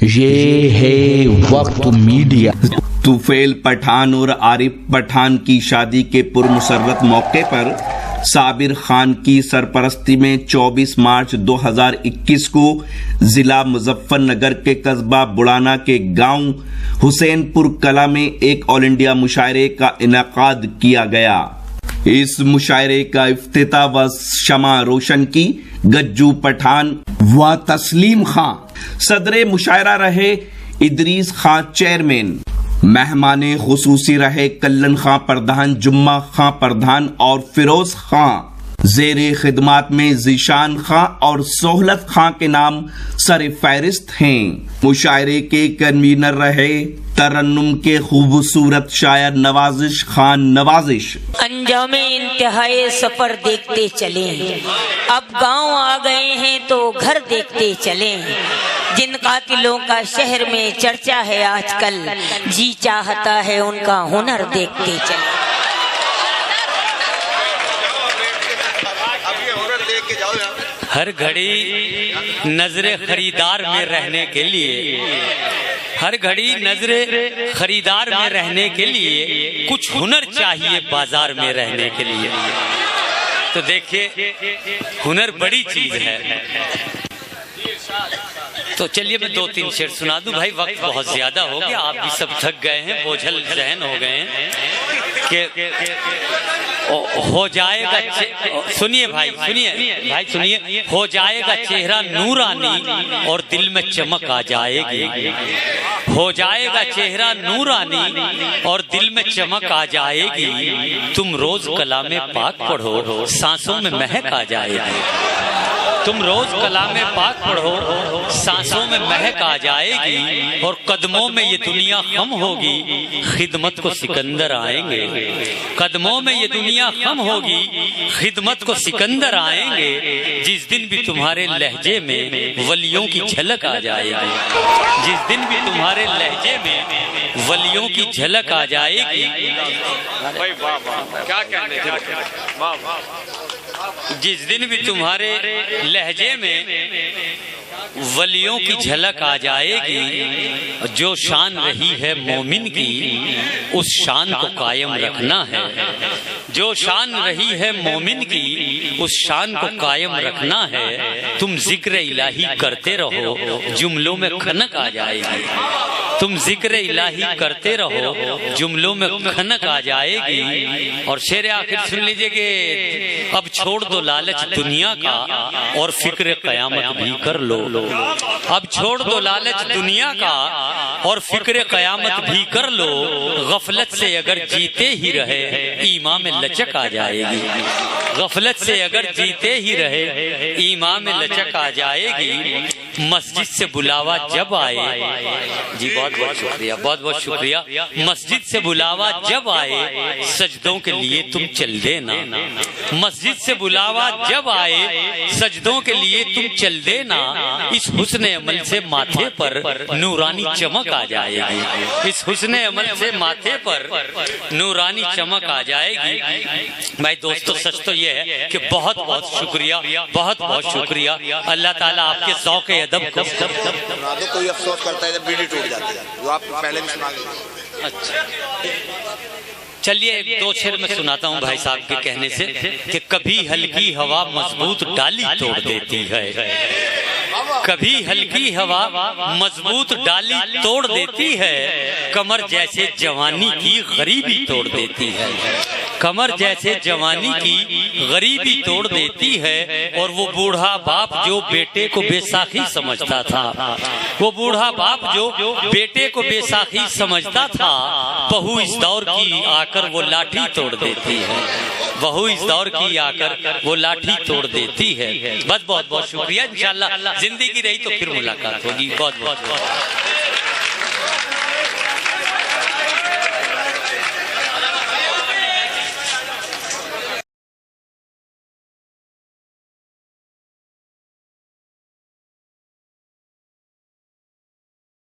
ये है वक्त मीडिया। तुफैल पठान और आरिफ पठान की शादी के पुरमसरत मौके पर साबिर खान की सरपरस्ती में 24 मार्च 2021 को जिला मुजफ्फरनगर के कस्बा बुड़ाना के गांव हुसैनपुर कला में एक ऑल इंडिया मुशायरे का इनेकाद किया गया। इस मुशायरे का इफ्तिताह व शमा रोशन की गज्जू पठान व तस्लीम खां, सदरे मुशायरा रहे इदरीस खां चेयरमैन, मेहमाने खुसूसी रहे कल्लन खां प्रधान, जुम्मा खां प्रधान और फिरोज खां। जेरे खिदमात में जीशान खां और सोहलत खां के नाम सर फहरिस्त हैं। मुशायरे के कन्वीनर रहे तरन्नुम के खूबसूरत शायर नवाजिश खान नवाजिश। अंजामे इंतहाए सफर देखते चले, अब गांव आ गए हैं तो घर देखते चले। जिन कातिलों का शहर में चर्चा है आजकल, जी चाहता है उनका हुनर देखते चले। हर घड़ी नजरे खरीदार में रहने के लिए, हर घड़ी नजरे खरीदार में रहने के लिए कुछ हुनर चाहिए बाजार में रहने के लिए। तो देखिए, हुनर बड़ी चीज है। तो चलिए मैं 2-3 शेर सुना दूं भाई, वक्त बहुत ज्यादा हो गया, आप भी सब थक गए हैं, बोझल जहन हो गए हैं कि हो जाएगा। सुनिए भाई, सुनिए, हो जाएगा चेहरा नूरानी और दिल में चमक आ जाएगी। हो जाएगा चेहरा नूरानी और दिल में चमक आ जाएगी। तुम रोज कलामे पाक पढ़ो, सांसों में महक आ जाएगी। तुम रोज कलामे पाक पढ़ो, सांसों में महक आ जाएगी। और कदमों में ये दुनिया खम होगी, खिदमत को सिकंदर आएंगे। कदमों में ये दुनिया खम होगी, खिदमत को सिकंदर आएंगे। जिस दिन भी तुम्हारे लहजे में वलियों की झलक आ जाएगी, जिस दिन भी तुम्हारे लहजे में वलियों की झलक आ जाएगी। क्या कहने जिस दिन भी तुम्हारे लहजे में वलियों की झलक आ जाएगी। जो शान रही है मोमिन की, उस शान को कायम रखना है। जो शान रही है मोमिन की, उस शान को कायम रखना है। तुम जिक्र इलाही करते रहो, जुमलों में खनक आ जाएगी। तुम जिक्र इलाही करते रहो, जुमलों में खनक आ जाएगी। और शेर आखिर सुन लीजिए कि अब छोड़ दो लालच दुनिया का और फिक्र कयामत भी कर लो। अब छोड़ दो लालच दुनिया का और फिक्र कयामत भी कर लो। गफलत से अगर जीते ही रहे, ईमान में लचक आ जाएगी। गफलत से अगर जीते ही रहे, ईमान में लचक आ जाएगी। मस्जिद से बुलावा जब आए, जी बहुत बहुत शुक्रिया, बहुत बहुत शुक्रिया। मस्जिद से बुलावा जब आए, सजदों के लिए तुम चल देना। मस्जिद से बुलावा जब आए, सजदों के लिए तुम चल देना। इस हुस्न अमल से माथे पर नूरानी चमक आ जाएगी। इस हुस्न अमल से माथे पर नूरानी चमक आ जाएगी। भाई दोस्तों, सच तो ये है कि बहुत बहुत शुक्रिया, बहुत बहुत शुक्रिया। अल्लाह ताला आपके ज़ौक़ अदब को। कोई अफसोस करता है जब बीड़ी टूट जाती है, जो आप पहले भी सुना गए। अच्छा, चलिए 1-2 शेर में सुनाता हूँ भाई साहब के कहने से कि कभी हल्की हवा मजबूत डाली तोड़ देती है। कभी हल्की हवा मजबूत डाली तोड़ देती है। कमर जैसे जवानी की गरीबी तोड़ देती है। कमर जैसे जवानी की गरीबी तोड़ देती है। और वो बूढ़ा बाप जो बेटे को बेसाखी समझता था, वो बूढ़ा बाप जो बेटे को बेसाखी समझता था, बहू इस दौर की आकर वो लाठी तोड़ देती है। बहू इस दौर की आकर वो लाठी तोड़ देती है। बस बहुत बहुत शुक्रिया। इंशाल्लाह जिंदगी रही तो फिर मुलाकात होगी। बहुत बहुत